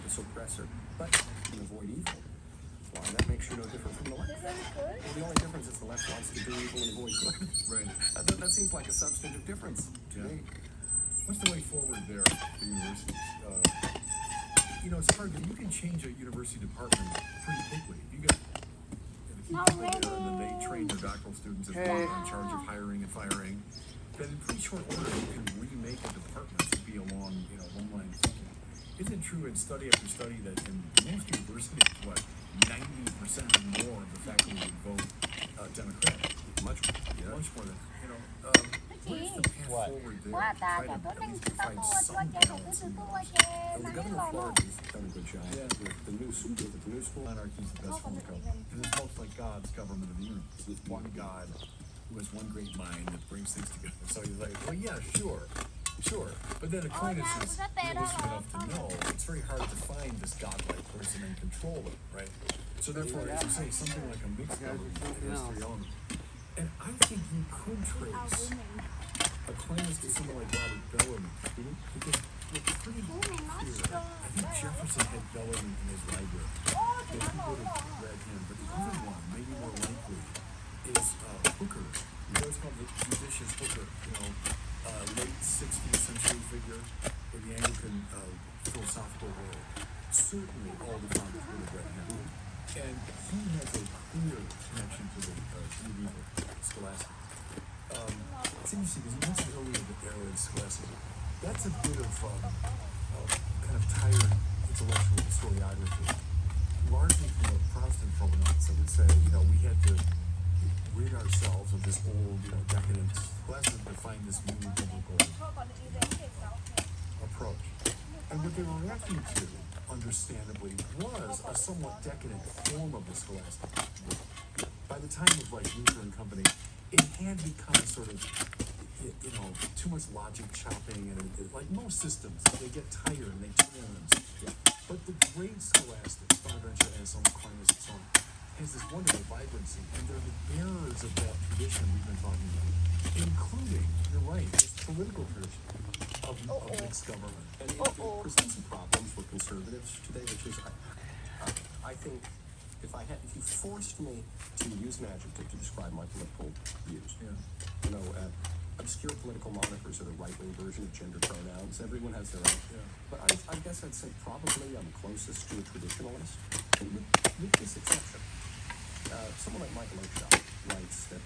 the suppressor, but you can avoid evil. Why? That makes you no different from the left. Well, the only difference is the left wants to do evil and avoid good. Right. That seems like a substantive difference to me. What's the way forward there for universities? It's hard. You can change a university department pretty quickly. If you get people there and then they train their doctoral students as well in charge of hiring and firing, then in pretty short order you can remake a department to be along, one line of thinking. Isn't it true in study after study that in most universities, 90% or more of the faculty would vote Democratic? Much More than, where's the path forward there? Try to at least find some balance in those. The governor of Florida has done a good job with the new school. Monarchy is the best form of government. Because it's most like God's government of the universe. With one God who has one great mind that brings things together. So he's like, well, yeah, sure. But then Aquinas is realistic enough to know it's very hard to find this godlike person and control it, right? So therefore, as you say, something like a mixed government has three elements. And I think you could trace Aquinas to someone like Robert Bellarmine, because it's pretty clear. I think Jefferson had Bellarmine in his library. Most people would have read him, but the other one, maybe more likely, is Hooker. It's called the judicious Hooker, late 16th century figure in the Anglican philosophical world. Certainly all the founders would have read him. And he has a clear connection to the medieval scholastics. It's interesting because you mentioned earlier the era in scholasticism. That's a bit of kind of tired intellectual historiography, largely from a Protestant provenance. I would say, we had to rid ourselves of this old, decadent scholasticism to find this new biblical approach. And what they were reacting to, understandably, was a somewhat decadent form of the scholastic. By the time of Luther and company, it had become sort of, too much logic chopping, and like most systems, they get tired and they turn on themselves. But the great scholastics, Bonaventure, Anselm, Aquinas, and so on, has this wonderful vibrancy, and they're the bearers of that tradition we've been talking about, including, you're right, this political tradition of mixed government. And it presents some problems for conservatives today, which is, I think, if you forced me to use an adjective to describe my political views, obscure political monikers are the right-wing version of gender pronouns. Everyone has their own. But I guess I'd say probably I'm closest to a traditionalist, and with this exception. Someone like Michael Oakeshott writes that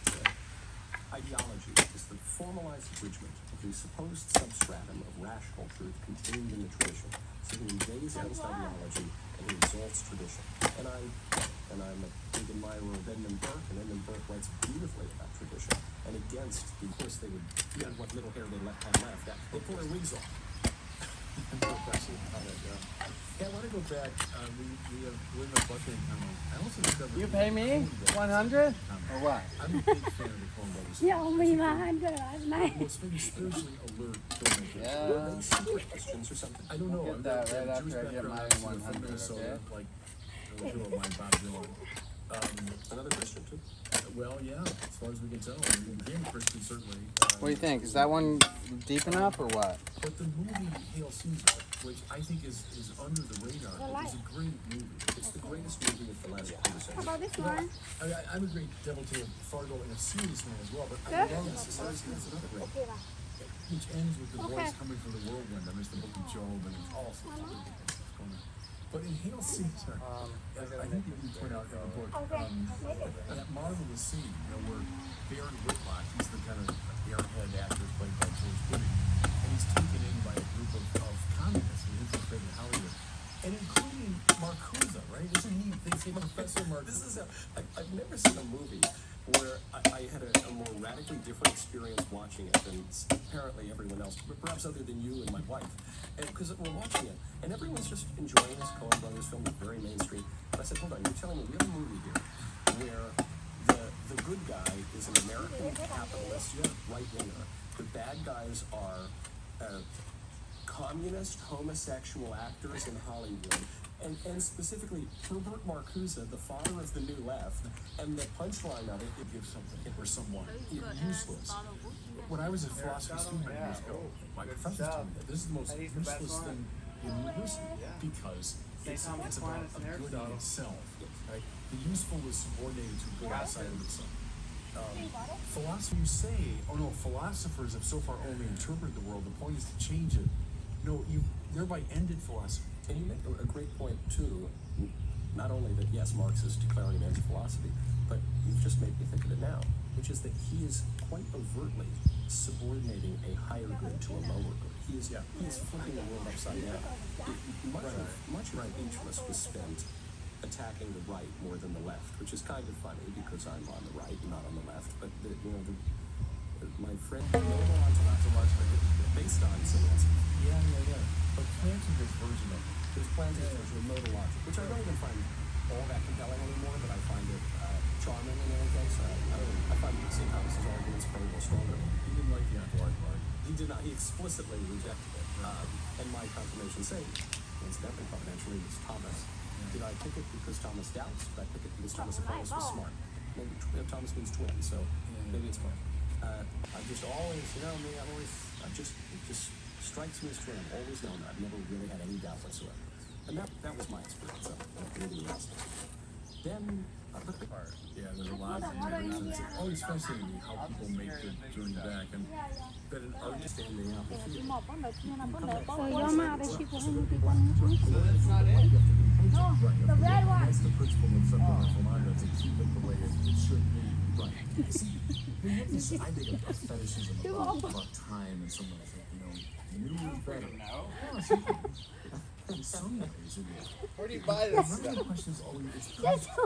ideology is the formalized abridgment of the supposed substratum of rational truth contained in the tradition. So he invades against ideology and he exalts tradition. And I'm a big admirer of Edmund Burke, and Edmund Burke writes beautifully about tradition and against, of course, they would, what little hair they had left, they pull their wigs off. Yeah, I want to go back. We have William Buckley and comment. I also discovered. You pay me 100 or what? I'm a big fan of the Coen brothers. Yeah, only 100 last night. Well, it's maybe spiritually alert filmmakers. Yeah. They secret Christians or something. I don't know. Get that right after Jewish I get background, my from 100, Minnesota, okay? like a hero of mine, Bob Dylan. Another Christian too. Well, yeah, as far as we can tell, I mean, he became a Christian certainly. What do you think? Is that one deep enough or what? But the movie Hail Caesar, which I think is under the radar, is a great movie. It's the greatest movie of the last quarter How century. about this one? I'm a great devotee of Fargo and a serious man as well, but I love this. It's another great, Okay, ba? which ends with the Okay. voice coming from the whirlwind. I miss the book of Job and all sorts of other things going on. But in Hail Caesar, I think you point out in the book, that marvelous scene, where Barry Whitlock, he's the kind of airhead actor played by George Clooney, and he's taken in by a group of communists who infiltrated Hollywood, and including Marcuse, right? Isn't he? They say Professor Marcuse. I've never seen a movie where I had a more radically different experience watching it than apparently everyone else, but perhaps other than you and my wife. Because we're watching it, and everyone's just enjoying this Coen Brothers film, it's very mainstream. But I said, hold on, you're telling me we have a movie here where the good guy is an American capitalist right-winger. The bad guys are communist homosexual actors in Hollywood. And specifically, Herbert Marcuse, the father of the New Left, and the punchline of it Give something or someone useless. When I was a philosophy student years ago, my professors told me that this is the most useless thing in university because it's about a good in itself, right? The useful is subordinated to good outside of itself. Philosophers have so far only interpreted the world. The point is to change it. No, you thereby ended philosophy. And you make a great point too. Not only that, yes, Marx is declaring an end to philosophy, but you've just made me think of it now, which is that he is quite overtly subordinating a higher good to a lower good. He is flipping the world upside down. Much of my interest was spent attacking the right more than the left, which is kind of funny because I'm on the right and not on the left. But my friend based on Zionism. Yeah. But Plantinga's version of it. There's Plantinga's version of modal logic, which I don't even find all that compelling anymore, but I find it charming in any case. I find St. Thomas's arguments probably more stronger. He didn't like the ontological argument. He did not. He explicitly rejected it. And my confirmation saying, incidentally, confidentially, was Thomas. Did I pick it because Thomas doubts? Did I pick it because Thomas Aquinas was smart? Maybe Thomas means twin, so maybe it's smart. I just always, it just strikes me as twin. I've always known that. I've never really had any doubt whatsoever. And that was my experience of reading the rest. Then, There's a lot of things. It's always fascinating me how people make the journey back, and that an artist standing out. Rồi do mà đây chỉ có hai mươi con nữa. That's not it. The red one. That's the principle of subconscious mind, to keep it the way it should be. Right. See, I think of fetishism about time and so much. New is better. In some ways, it is. Where do you buy this One of stuff? the questions always is Yes. bad.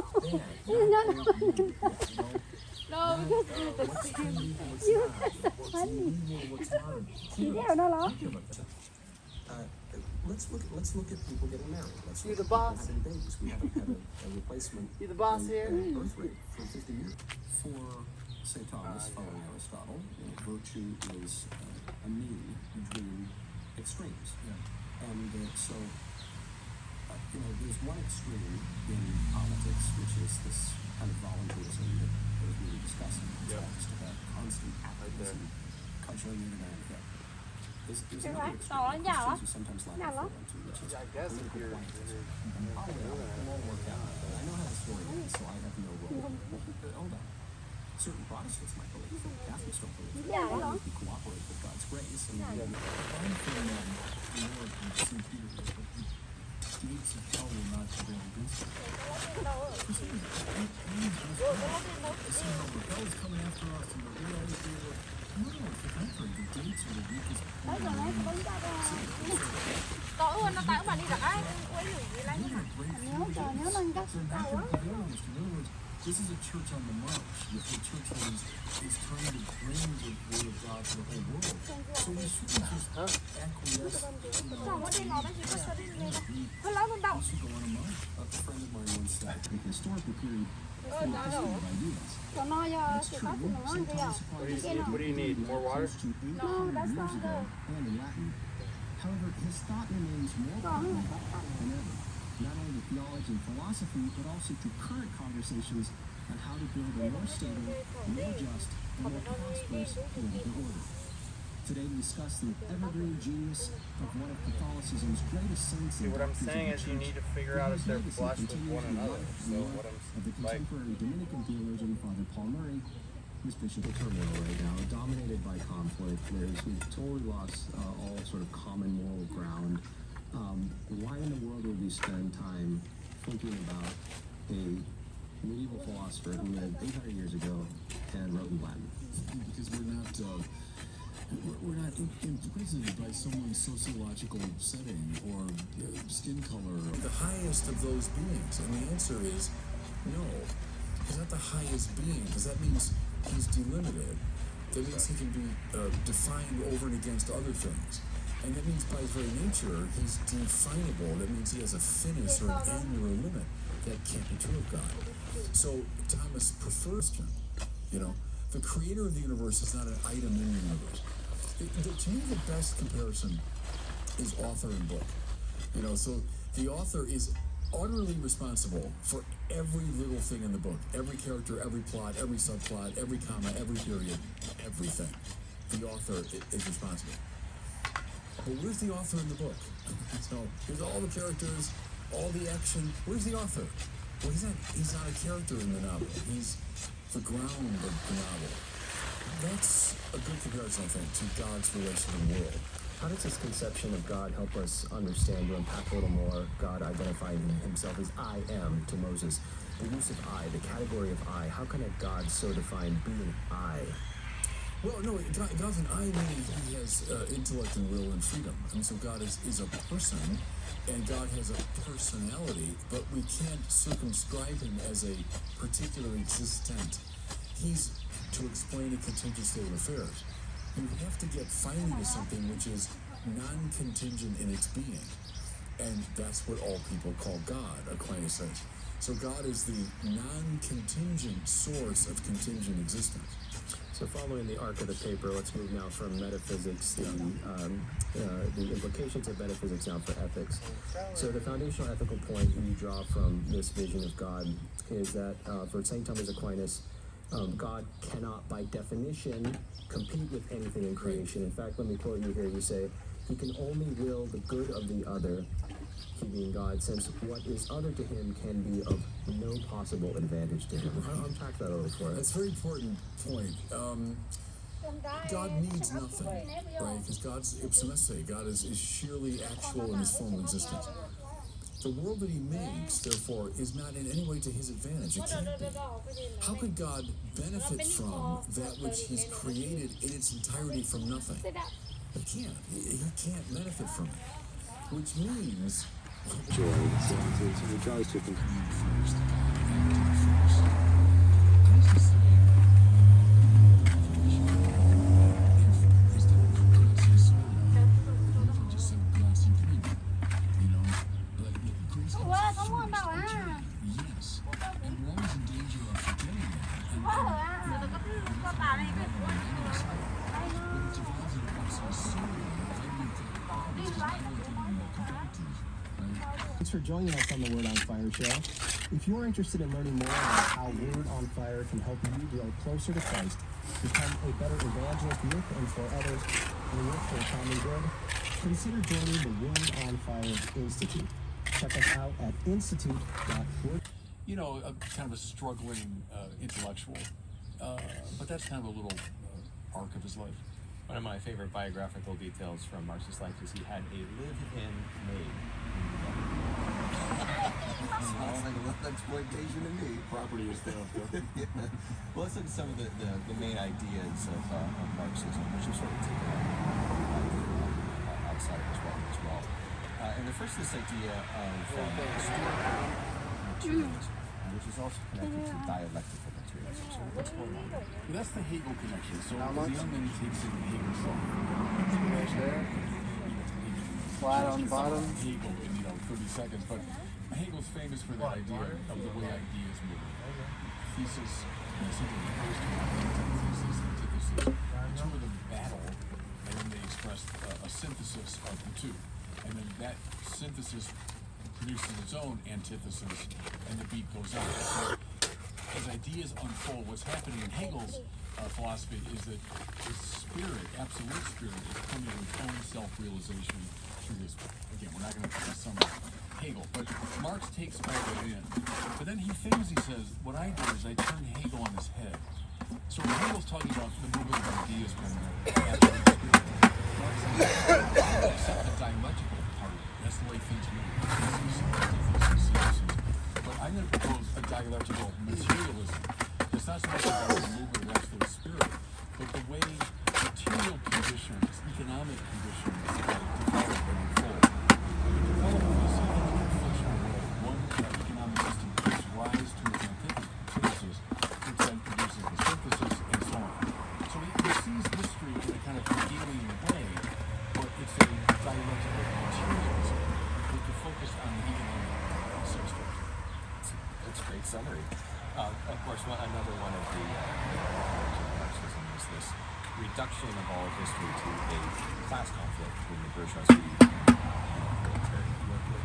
No, because What's trendy, what's you not? are so What's funny. new, what's modern? Chị đeo nó lắm. Think about that. let's look at people getting married. Let's You look the at people boss? having babies. We haven't had a replacement. You the boss here? Birth rate for 50 years. For St. Thomas, following Aristotle, virtue is a mean between extremes. And there's one extreme in politics, which is this kind of volunteerism that was really discussing. It's just about constant activism, cultural unity. There's another extreme that Christians who sometimes like to fall into, which is I guess if political you're quietness. It'll all work out. But I know how the story ends, so I have no role. Hold on. Certain Protestants might believe that Catholics don't believe that. Yeah, I know. We can cooperate with God's grace. And One thing in Europe with St. Peter is that the gates of hell will not prevail against it. Hell is coming after us, and we always do it. No, it's the contrary. The gates are the weakest. Đấy rồi này, có ra đây. Tối qua nó tới mà đi rải quấy gì vậy lấy nó Nếu mình cắt So cao not á. to prevail against it. In other words, this is a church on the march. The church is trying to bring the word of God to the whole world. So we shouldn't just acquiesce. không có đi ngồi đó chỉ có sao đi nghe đâu nó lớn lên đâu We should go on a march. a friend of mine once said, the historical period full of positive ideas. Cho nó cho chị có thì nó ăn kìa. What do you need? More water? No, that's not good. And in Latin. However, his thought remains more prevalent than ever, not only to theology and philosophy, but also to current conversations on how to build a more stable, more just, and more prosperous political order. Today we discuss the evergreen genius of one of Catholicism's greatest saints See, and what I'm doctors of saying the is you Church, need to figure out if whose they're legacy flush with continues one in another. life So and what love I'm of the like, contemporary Dominican theologian Father Paul Murray, who's Bishop of Turmoil right now, dominated by conflict. We've totally lost all sort of common moral ground. Why in the world would we spend time thinking about a medieval philosopher who lived 800 years ago and wrote in Latin? Because we're not imprisoned by someone's sociological setting or skin color. The highest of those beings, and the answer is no. He's not the highest being, because that means he's delimited. That means he can be defined over and against other things. And that means by his very nature, he's definable. That means he has a finish or an end or a limit. That can't be true of God. So Thomas prefers him. The creator of the universe is not an item in the universe. To me, the best comparison is author and book. So the author is utterly responsible for every little thing in the book, every character, every plot, every subplot, every comma, every period, everything. The author is responsible. But where's the author in the book? So here's all the characters, all the action. Where's the author? Well, he's not a character in the novel. He's the ground of the novel. That's a good comparison, I think, to God's relation to the world. How does this conception of God help us understand, to unpack a little more, God identifying himself as I am to Moses? The use of I, the category of I, how can a God so define being I? Well, no, God's an I, meaning he has intellect and will and freedom. And so God is a person, and God has a personality, but we can't circumscribe him as a particular existent. He's to explain a contingent state of affairs. You have to get finally to something which is non-contingent in its being. And that's what all people call God, Aquinas says. So God is the non-contingent source of contingent existence. So following the arc of the paper, let's move now from metaphysics, the implications of metaphysics now for ethics. So the foundational ethical point you draw from this vision of God is that for St. Thomas Aquinas, God cannot by definition compete with anything in creation. In fact, let me quote you here. You say, he can only will the good of the other, he being God, since what is other to him can be of no possible advantage to him. Unpack that a little for us. That's a very important point. God needs nothing, right? Because God's ipsum esse. God is sheerly actual in his formal existence. The world that he makes, therefore, is not in any way to his advantage. It can't be. How could God benefit from that which he's created in its entirety from nothing? He can't. He can't benefit from it. Which means... Joy, it draws to a conclusion. Thanks for joining us on the Word on Fire show. If you're interested in learning more about how Word on Fire can help you grow closer to Christ, become a better evangelist with and for others, and work for common good, consider joining the Word on Fire Institute. Check us out at institute.org. You know, kind of a struggling intellectual, but that's kind of a little arc of his life. One of my favorite biographical details from Marx's life is he had a live-in maid. Sounds like a little exploitation to me. Property is there. Yeah. Well, let's look at some of the main ideas of Marxism, which are sort of taken outside of his work as well. And the first is this idea of materialism, which is also connected to dialectical materialism. So what's going on there? Well, that's the Hegel connection. So the young man takes in Hegel's thought. Flat on the bottom. Hegel in 30 seconds, but Hegel's famous for the idea of the way ideas move. Thesis, something opposed to thesis, antithesis. The two of them battle, and then they express a synthesis of the two. And then that synthesis produces its own antithesis, and the beat goes on. So as ideas unfold, what's happening in Hegel's philosophy is that the spirit, absolute spirit, is coming to its own self-realization through this. Again, we're not going to summarize Hegel, but Marx takes all that in. But then he says, what I do is I turn Hegel on his head. So when Hegel's talking about the movement of ideas from the absolute spirit, Marx says, except the dialectical part of it. That's the way things move. But I'm going to propose a dialectical materialism. It's not so much about the movement of the absolute spirit, but the way material conditions, economic conditions, develop and unfold. Develop this fictional world. One economic system gives rise to its antithesis, which then produces the synthesis, and so on. So he sees history in a kind of Hegelian way, but it's a dialectical materialism with the focus on the economic system. That's a great summary. Of course, another one of the Marxism is this reduction of all history to a class conflict between the bourgeoisie and the military.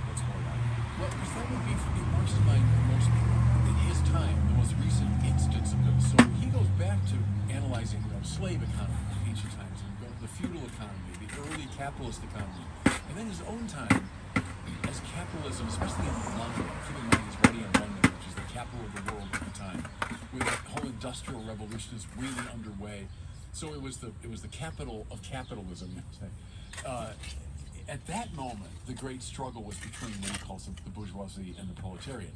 What's going on? Well, that would be, in Marx's mind, in his time, the most recent instance of this. So he goes back to analyzing, slave economy in ancient times, and the feudal economy, the early capitalist economy, and then his own time as capital capitalism, especially in London, keeping in mind he's already in London, which is the capital of the world at the time, where the whole industrial revolution is really underway. So it was the capital of capitalism, you say. At that moment, the great struggle was between what he calls the bourgeoisie and the proletariat.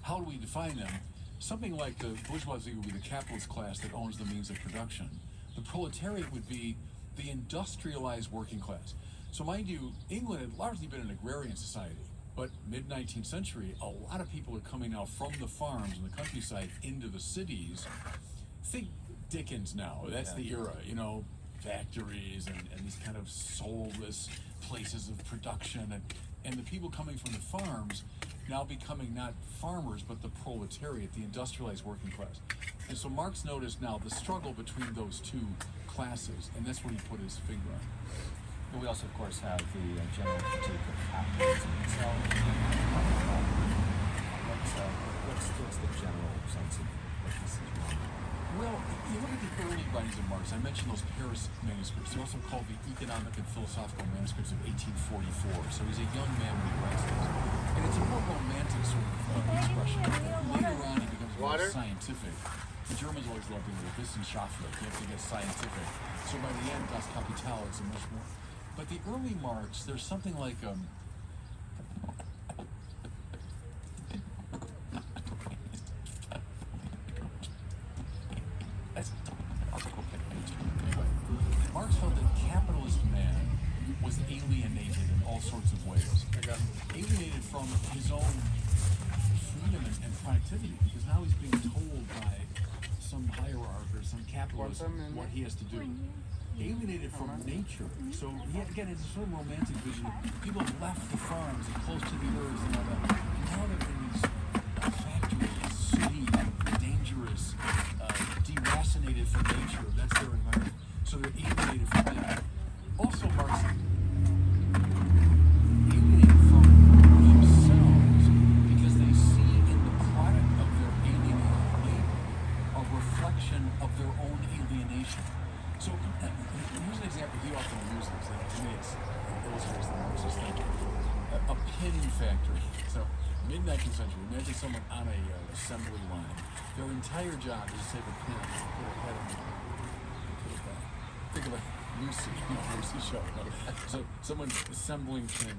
How do we define them? Something like the bourgeoisie would be the capitalist class that owns the means of production. The proletariat would be the industrialized working class. So mind you, England had largely been an agrarian society, but mid-19th century, a lot of people are coming now from the farms and the countryside into the cities. Think Dickens now, that's the era, you know, factories and these kind of soulless places of production, and the people coming from the farms now becoming not farmers, but the proletariat, the industrialized working class. And so Marx noticed now the struggle between those two classes, and that's what he put his finger on. And we also, of course, have the general critique of capitalism itself. What's the general sense of what this is wrong? Well, you look at the early writings of Marx. I mentioned those Paris manuscripts. They're also called the Economic and Philosophical Manuscripts of 1844. So he's a young man when he writes these. And it's a more romantic sort of expression. Later on, he becomes more scientific. The Germans always loved the Wissenschaftler. You have to get scientific. So by the end, Das Kapital is a much more. But the early Marx, there's something like Marx felt that capitalist man was alienated in all sorts of ways. Alienated from his own freedom and productivity, because now he's being told by some hierarch or some capitalist what he has to do. Alienated from nature. So again, it's a sort of romantic vision. People have left the farms and close to the earth and all that. And now they're in these factories, city, dangerous, deracinated from nature. That's their environment. So they're alienated from that. Also, Marx alienated from themselves because they see in the product of their alienated labor a reflection of their own alienation. So here's an example he often uses, and to me it illustrates the Marxist thinking. A pin factory. So mid-19th century, imagine someone on a assembly line. Their entire job is to take a pin, put a head on it, put it back. Think of a Lucy show. So someone assembling pin,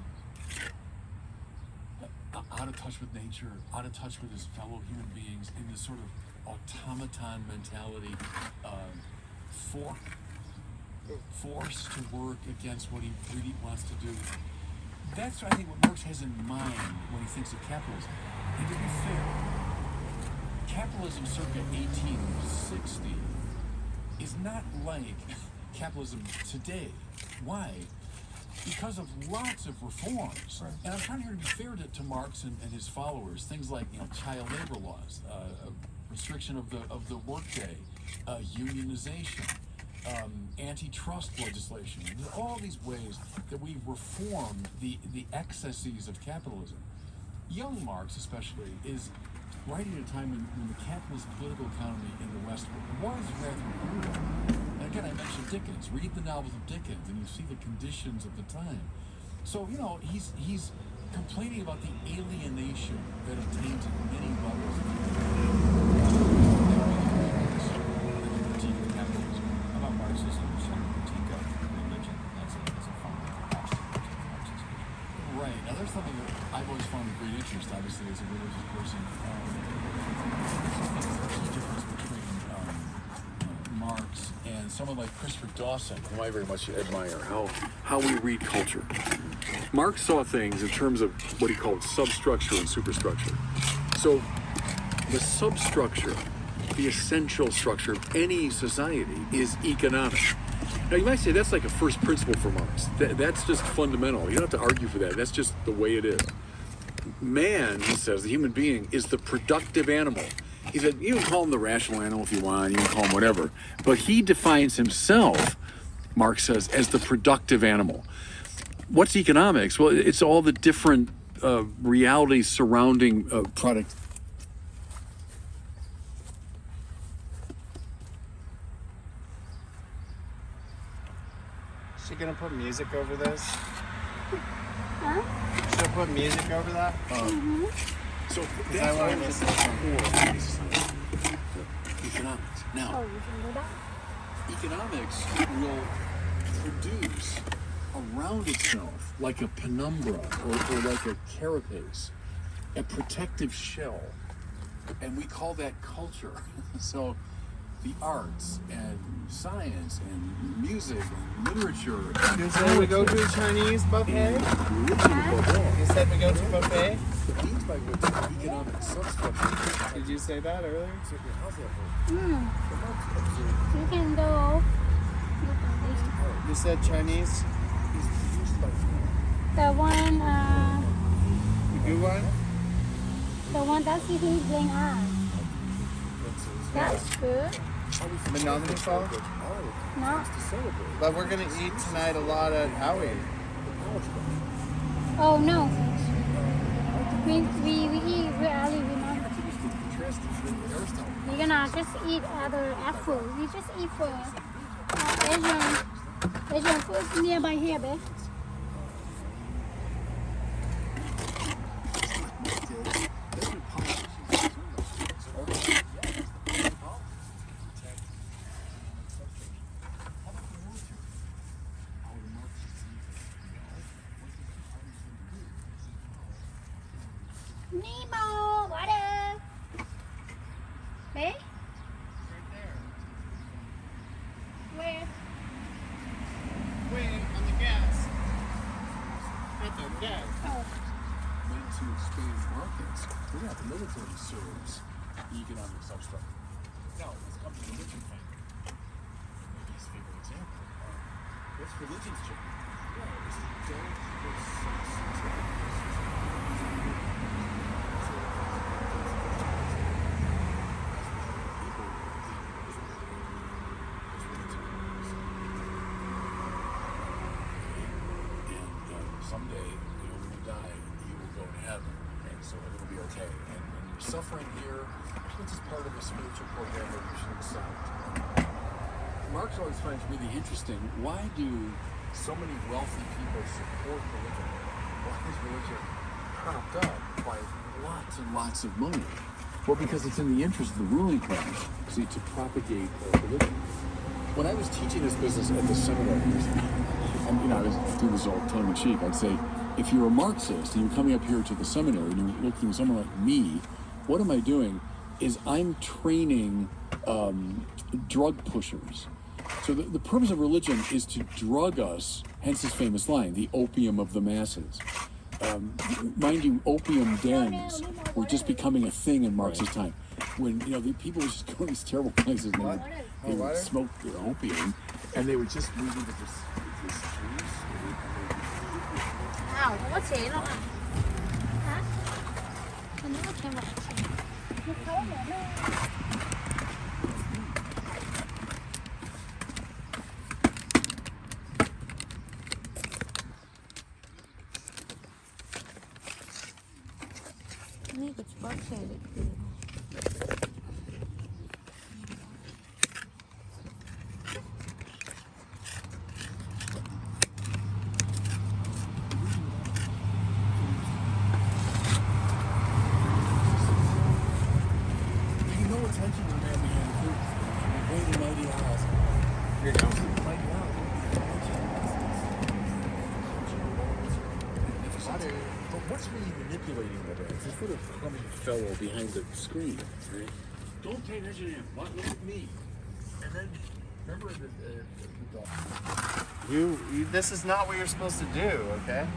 out of touch with nature, out of touch with his fellow human beings, in this sort of automaton mentality, forced to work against what he really wants to do. That's, I think, what Marx has in mind when he thinks of capitalism. And to be fair, capitalism circa 1860 is not like capitalism today. Why? Because of lots of reforms. Right. And I'm trying here to be fair to Marx and his followers. Things like, you know, child labor laws, restriction of the workday, unionization, antitrust legislation. All these ways that we reform the excesses of capitalism. Young Marx, especially, is writing at a time when the capitalist political economy in the West was rather brutal. And again, I mentioned Dickens. Read the novels of Dickens, and you see the conditions of the time. So, you know, he's complaining about the alienation that obtains at many levels. About Marxism, some critique of religion as a form of Marxism. Right. Now, there's something that I've always found of great interest, obviously, as a religious person. There's a key difference between Marx and someone like Christopher Dawson, whom I very much admire, how we read culture. Marx saw things in terms of what he called substructure and superstructure. So the substructure, the essential structure of any society is economic. Now you might say that's like a first principle for Marx. That's just fundamental. You don't have to argue for that. That's just the way it is. Man, he says, the human being is the productive animal. He said, you can call him the rational animal if you want, you can call him whatever. But he defines himself, Marx says, as the productive animal. What's economics? Well, it's all the different realities surrounding product. Is she gonna put music over this? Huh? She'll put music over that? So I that's learned all this this is core basis on economics. Now, 哦，以前知道。 economics will produce around itself, like a penumbra or like a carapace, a protective shell. And we call that culture. So the arts and science and music and literature. And You said we go to a Chinese buffet? You said we go to a buffet? It means by which the economic substructure. Did you say that earlier? How's that work? You can go. You said Chinese? The one, The good one? the one that's eating bling eye. That's good. Monopoly Fall? No. But we're gonna eat tonight a lot at Howie. Oh no. We eat really remember. We're gonna just eat other apple. We just eat for Asian food nearby here, babe. Nemo, water. Babe? Where? Wait, on the gas. At the gas. Oh. Meant to expand markets. Yeah, the military serves the economic substructure. Now, let's come to religion finally. Maybe his favorite example. What's religion's job? Yeah, it's to don't put sex someday, when you die, you will go to heaven, and so it'll be okay. And when you're suffering here, this is part of a spiritual program that you should accept. Marx always finds really interesting, why do so many wealthy people support religion? Why is religion propped up by lots and lots of money? Well, because it's in the interest of the ruling class, see, to propagate religion. When I was teaching this business at the seminary, and I was doing this all tongue in cheek, I'd say, if you're a Marxist and you're coming up here to the seminary and you're looking at someone like me, what am I doing? Is I'm training drug pushers. So the purpose of religion is to drug us, hence his famous line, the opium of the masses. Mind you, opium dens were just becoming a thing in Marx's time. When, the people would just go to these terrible places and they would smoke opium, and they would just move into this juice. Nào, không có chế đâu à? Hả? Mình nó thêm một nó khó mà nó. Ni có chút chế được. Attention on that behind the curtain. Wait a mighty house. Here you go. Mighty house. But what's really manipulating all that? It's this sort of humming fellow behind the screen, right? Don't pay attention to him. Look at me. And then, remember the This is not what you're supposed to do, okay?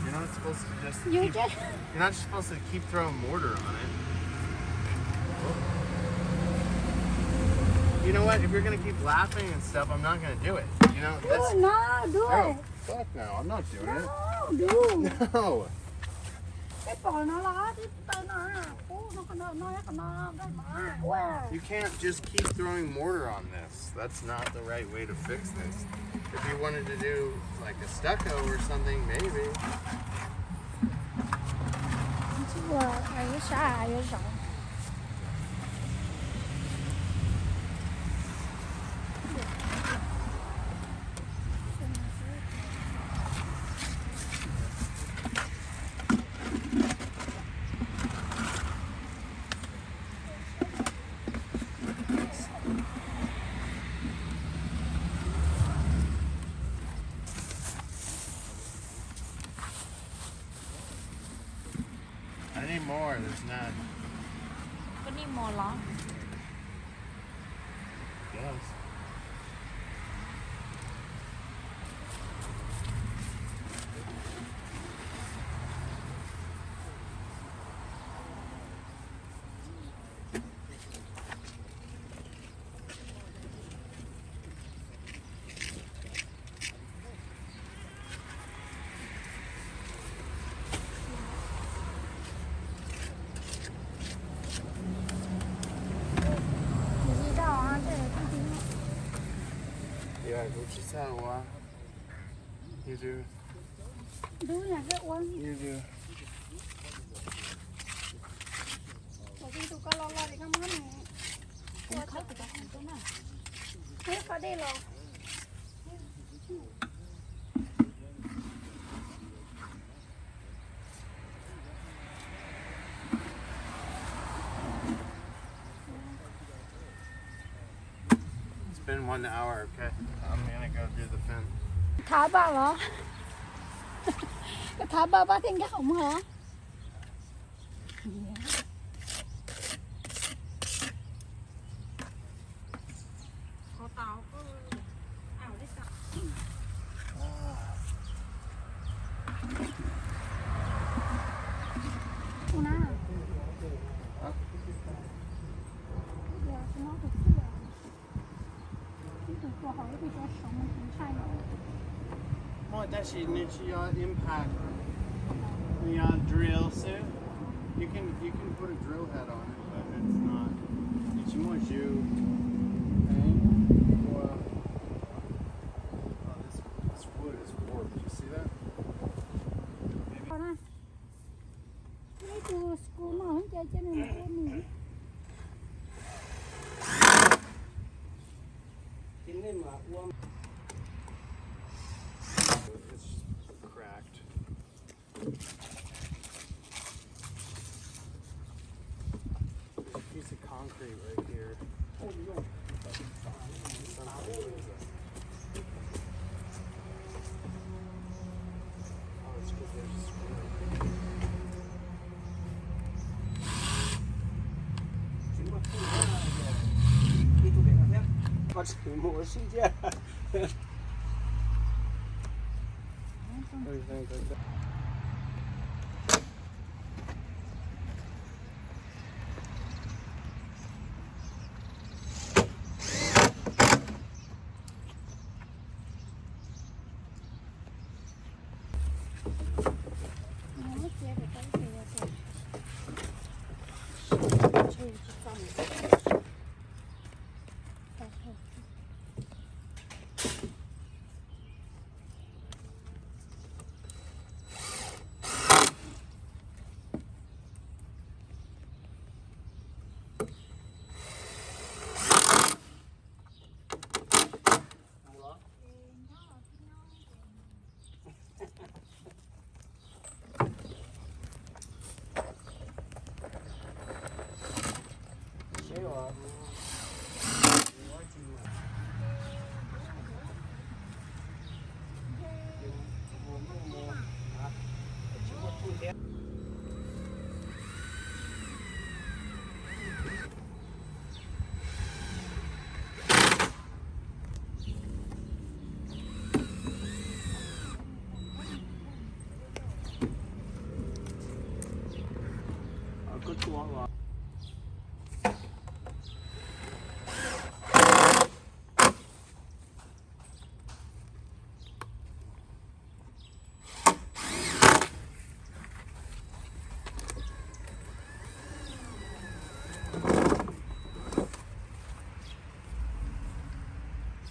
You're not supposed to just You keep, just you're not just supposed to keep throwing mortar on it. You know what? If you're gonna keep laughing and stuff, I'm not gonna do it. You know, that's do oh, it. fuck no, I'm not doing it. Do. No. Cái bỏ nó lá chứ tay nó à. Ô, nó cái mà. Wow. You can't just keep throwing mortar on this. That's not the right way to fix this. If you wanted to do like a stucco or something, maybe. Well, are you shy? Are you shy? more. There's not. ก็นี่มอเหรอ Yes. Yeah, go to Sawa. You do. ดูอย่างก็อ้วน You do. บางทีดูก็รอๆดีก็มันเนี่ย คุณเข้าไปกับคนตัวน่ะ เฮ้ยเขาได้รอ It's been 1 hour, okay? I'm gonna go do the fin. ถามบ้าเหรอ ก็ถามบ้าเที่ยงแกเขาเหรอ ขอเตาก็เอาได้สัก กูน่าเดี๋ยวฉันเอาไปเชื่อที่ตัว好像比较熟门挺菜的 Oh, that's your impact. Your drill suit. You can put a drill head on it, but it's not. It's more you. Well, oh, this wood is warped. You see that? 好啦，你ดูสกูมาของแกจะหนึ่งตัวหนึ่ง It's cracked. There's a piece of concrete right here. Oh, it's 'cause there's a screw. 我世界。 Everything like that.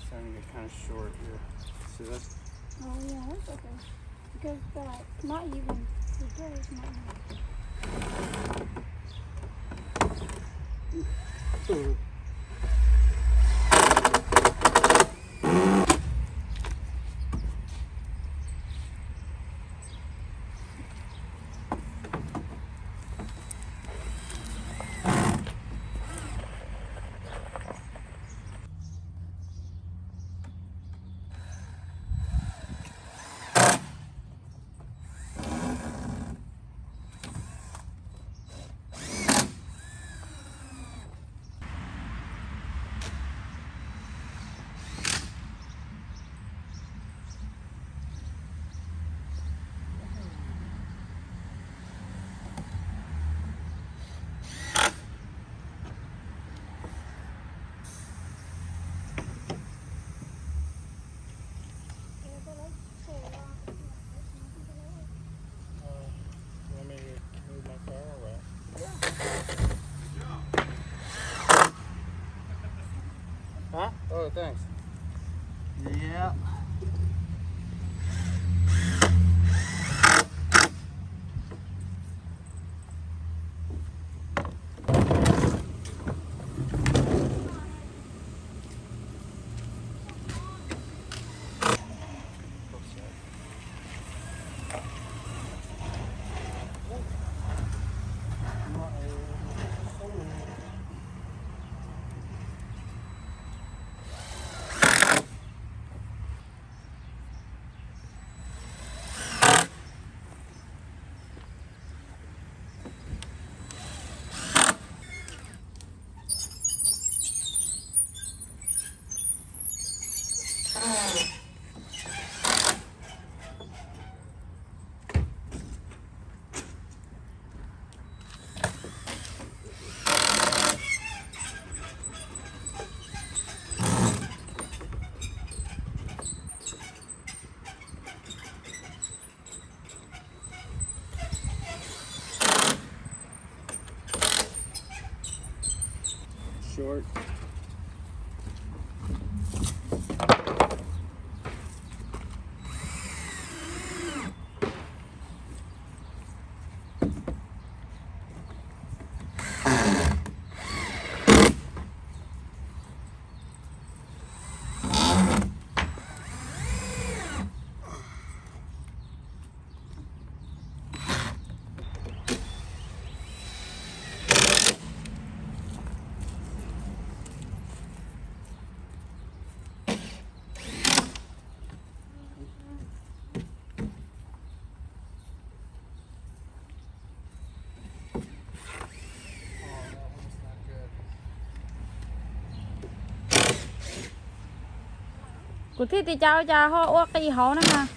Starting to get kind of short here. See that? Oh yeah, that's okay. Because not even the dirt is not even. go. Thanks. Yeah. Short. Cụ thi thì chào ho ô cái gì hổ nữa ha.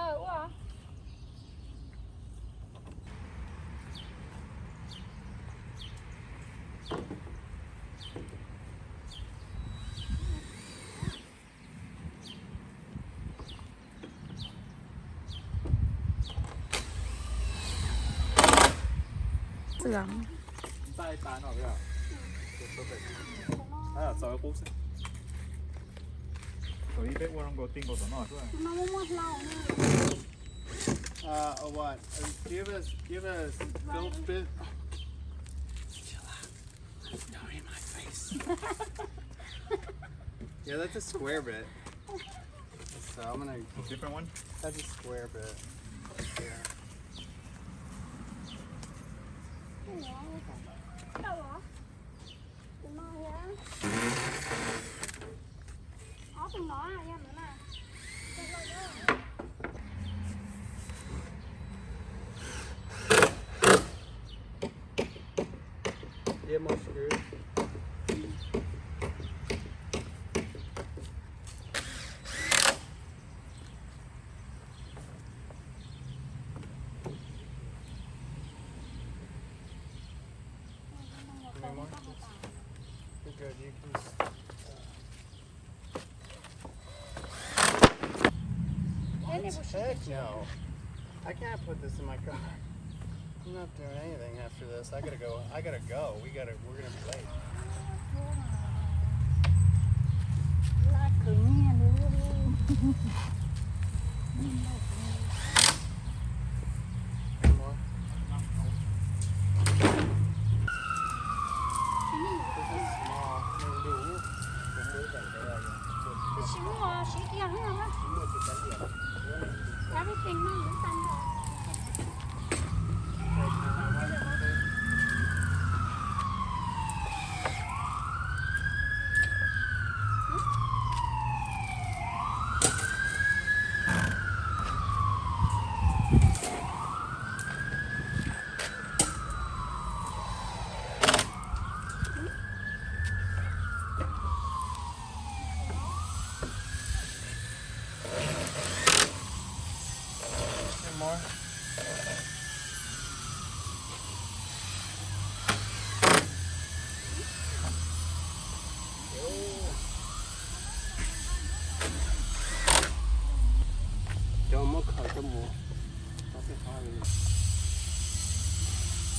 Quá à. Sườn. Tay tán ở đây à? 아, 저거 꼽세. 저 200원 거 뛴 거잖아. 좋아. nó muốn mất lâu nữa. What? Do you have a filth bit? Don't in my face. Yeah, that's a square bit. So I'm gonna. Different one? That's a square bit. Yeah. Đâu hả? Tụi nó hả? Ở tụi nó à, nha nữa nè. Tụi nó đó. You have more screws? Any more? You're good. You can. Heck no. I can't put this in my car. I'm not doing anything after this. I gotta go. We're gonna be late. Lá cứng nha đứa luôn. Any more? This is small. Cái xíu kia nữa hả? Everything nó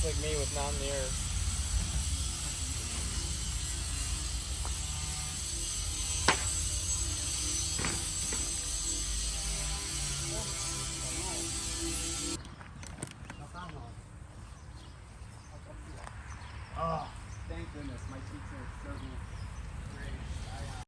like me with none ears.